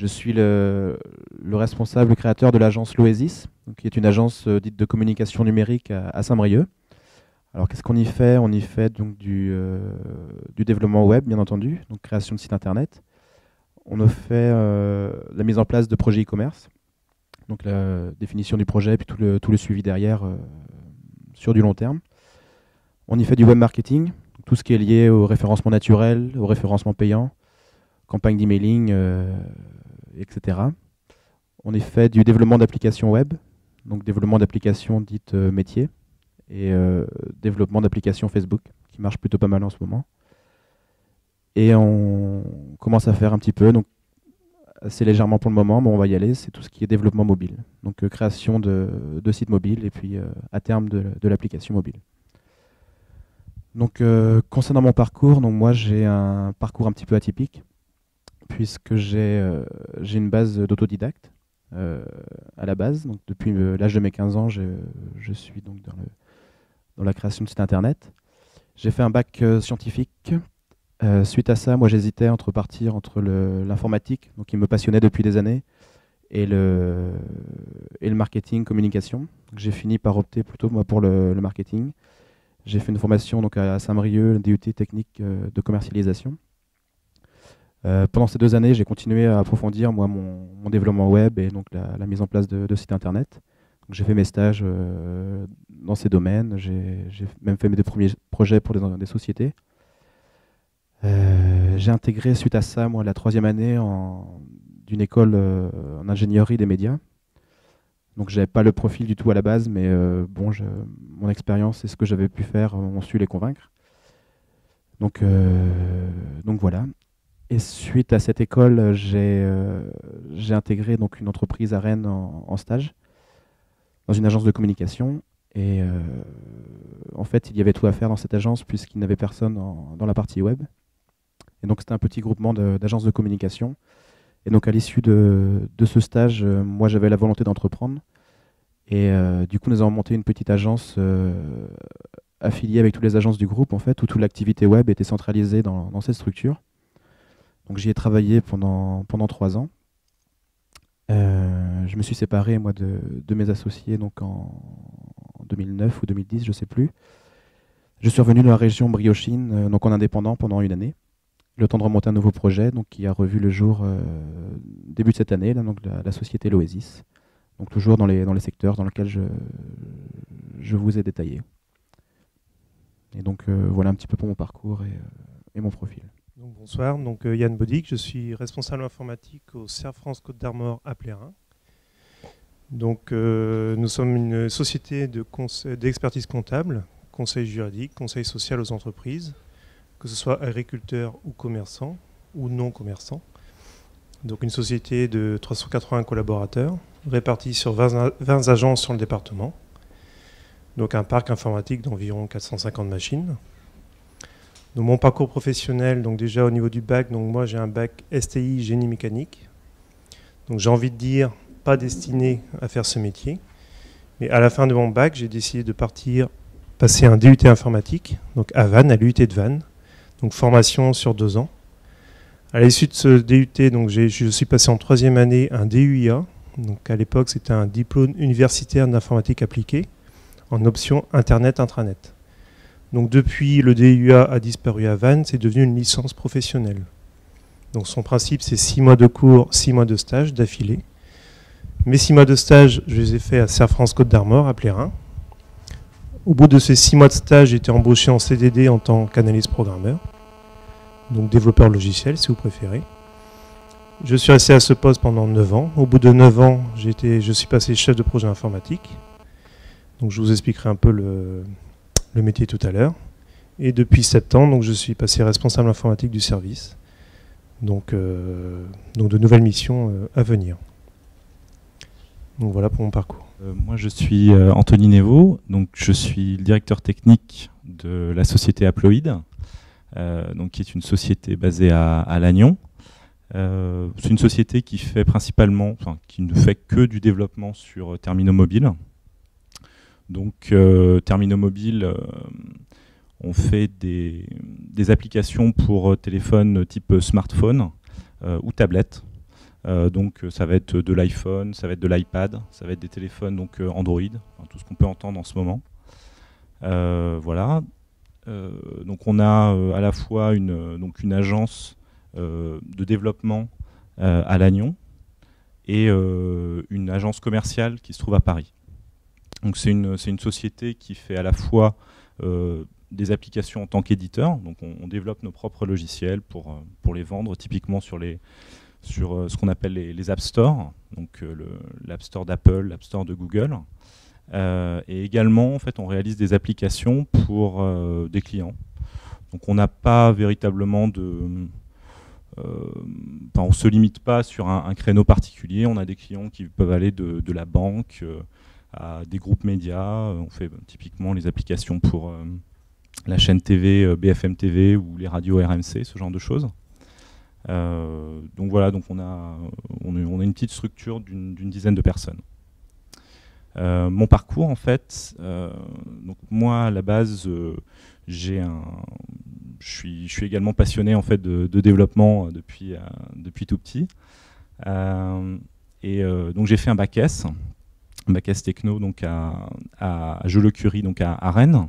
Je suis le responsable créateur de l'agence L'Oasis, qui est une agence dite de communication numérique à Saint-Brieuc. Alors qu'est-ce qu'on y fait? On y fait donc du développement web, bien entendu, donc création de sites internet. On a fait la mise en place de projets e-commerce, donc la définition du projet, puis tout le suivi derrière sur du long terme. On y fait du web marketing, donc tout ce qui est lié au référencement naturel, au référencement payant, campagne d'emailing, etc. On y fait du développement d'applications web, donc développement d'applications dites métiers, et développement d'applications Facebook, qui marche plutôt pas mal en ce moment. Et on commence à faire un petit peu, donc assez légèrement pour le moment, mais on va y aller, c'est tout ce qui est développement mobile. Donc création de sites mobiles et puis à terme de l'application mobile. Donc concernant mon parcours, donc moi j'ai un parcours un petit peu atypique, puisque j'ai une base d'autodidacte à la base. Donc depuis l'âge de mes 15 ans, je suis donc dans la création de sites internet. J'ai fait un bac scientifique. Suite à ça, moi j'hésitais entre partir entre l'informatique, donc qui me passionnait depuis des années, et le marketing, communication. J'ai fini par opter plutôt moi, pour le marketing. J'ai fait une formation donc, à Saint-Brieuc, DUT technique de commercialisation. Pendant ces 2 années, j'ai continué à approfondir moi, mon développement web et donc la mise en place de sites internet. J'ai fait mes stages dans ces domaines, j'ai même fait mes premiers projets pour des sociétés. J'ai intégré suite à ça moi, la 3e année d'une école en ingénierie des médias. Donc j'avais pas le profil du tout à la base, mais bon, mon expérience et ce que j'avais pu faire ont su les convaincre. Donc voilà. Et suite à cette école, j'ai intégré donc une entreprise à Rennes en stage, dans une agence de communication. Et en fait, il y avait tout à faire dans cette agence puisqu'il n'y avait personne dans la partie web. Et donc c'était un petit groupement d'agences de communication. Et donc à l'issue de ce stage, moi j'avais la volonté d'entreprendre. Et du coup, nous avons monté une petite agence affiliée avec toutes les agences du groupe, en fait, où toute l'activité web était centralisée dans cette structure. Donc j'y ai travaillé pendant 3 ans. Je me suis séparé moi de mes associés donc en 2009 ou 2010, je ne sais plus. Je suis revenu dans la région Briochine, donc en indépendant pendant 1 année. Le temps de remonter un nouveau projet donc, qui a revu le jour début de cette année, là, donc la société L'Oasis. Donc toujours dans les secteurs dans lesquels je vous ai détaillé. Et donc voilà un petit peu pour mon parcours et mon profil. Donc, bonsoir, donc Yann Bodic, je suis responsable informatique au CERF France Côte d'Armor à Plérin. Donc nous sommes une société d'expertise comptable, conseil juridique, conseil social aux entreprises, que ce soit agriculteurs ou commerçants ou non commerçants. Donc une société de 380 collaborateurs répartis sur 20 agences sur le département. Donc un parc informatique d'environ 450 machines. Donc mon parcours professionnel, donc déjà au niveau du bac, donc moi j'ai un bac STI génie mécanique. Donc j'ai envie de dire pas destiné à faire ce métier. Mais à la fin de mon bac, j'ai décidé de passer un DUT informatique, donc à Vannes, à l'UT de Vannes. Donc formation sur 2 ans. À l'issue de ce DUT, donc je suis passé en 3e année un DUIA. Donc à l'époque, c'était un diplôme universitaire d'informatique appliquée en option Internet intranet. Donc depuis, le DUIA a disparu à Vannes, c'est devenu une licence professionnelle. Donc son principe, c'est 6 mois de cours, 6 mois de stage d'affilée. Mes 6 mois de stage, je les ai faits à CERF France Côte d'Armor, à Plérin. Au bout de ces 6 mois de stage, j'ai été embauché en CDD en tant qu'analyste programmeur, donc développeur logiciel si vous préférez. Je suis resté à ce poste pendant 9 ans. Au bout de 9 ans, je suis passé chef de projet informatique. Donc je vous expliquerai un peu le métier tout à l'heure. Et depuis 7 ans, donc, je suis passé responsable informatique du service. Donc de nouvelles missions à venir. Donc voilà pour mon parcours. Moi je suis Anthony Nevo, donc je suis le directeur technique de la société Aploid, donc qui est une société basée à Lannion. C'est une société qui fait qui ne fait que du développement sur terminaux mobiles. Donc terminaux mobiles, on fait des applications pour téléphone type smartphone ou tablette. Donc ça va être de l'iPhone, ça va être de l'iPad, ça va être des téléphones donc Android, enfin, tout ce qu'on peut entendre en ce moment. Voilà. Donc on a à la fois une agence de développement à Lannion et une agence commerciale qui se trouve à Paris. Donc c'est une société qui fait à la fois des applications en tant qu'éditeur, donc on développe nos propres logiciels pour les vendre typiquement sur ce qu'on appelle les App Store, donc l'App Store d'Apple, l'App Store de Google. Et également, en fait, on réalise des applications pour des clients. Donc on n'a pas véritablement on ne se limite pas sur un créneau particulier. On a des clients qui peuvent aller de la banque à des groupes médias. On fait typiquement les applications pour la chaîne TV BFM TV ou les radios RMC, ce genre de choses. Donc voilà, donc on a une petite structure d'une dizaine de personnes. Mon parcours, en fait, donc moi à la base, je suis également passionné en fait de développement depuis tout petit. Donc j'ai fait un bac S techno donc à Joliot-Curie, donc à Rennes.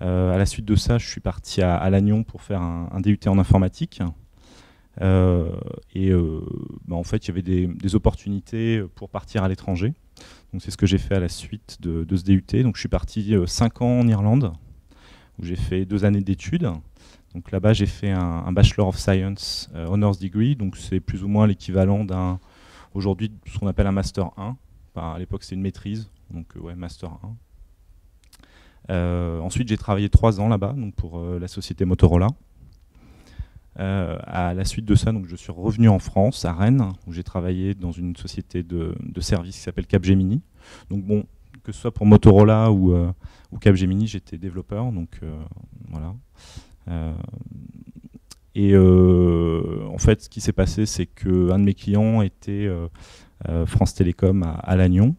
À la suite de ça, je suis parti à Lannion pour faire un DUT en informatique. En fait, il y avait des opportunités pour partir à l'étranger. Donc c'est ce que j'ai fait à la suite de ce DUT. Donc je suis parti 5 ans en Irlande, où j'ai fait 2 années d'études. Donc là-bas, j'ai fait un Bachelor of Science Honors Degree. Donc c'est plus ou moins l'équivalent aujourd'hui, ce qu'on appelle un Master 1. Enfin, à l'époque, c'était une maîtrise, donc ouais, Master 1. Ensuite, j'ai travaillé 3 ans là-bas, donc pour la société Motorola. À la suite de ça, donc, je suis revenu en France, à Rennes, où j'ai travaillé dans une société de services qui s'appelle Capgemini. Donc bon, que ce soit pour Motorola ou Capgemini, j'étais développeur, donc voilà. En fait, ce qui s'est passé, c'est qu'un de mes clients était France Télécom à Lannion.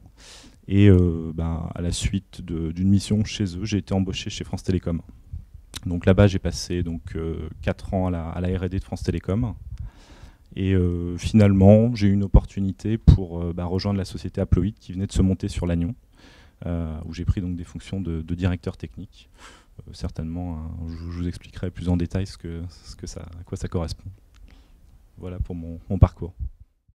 Et à la suite d'une mission chez eux, j'ai été embauché chez France Télécom. Donc là-bas, j'ai passé 4 ans à la R&D de France Télécom. Et finalement, j'ai eu une opportunité pour rejoindre la société Aploid qui venait de se monter sur Lannion, où j'ai pris donc des fonctions de directeur technique. Certainement, je vous expliquerai plus en détail à quoi ça correspond. Voilà pour mon parcours.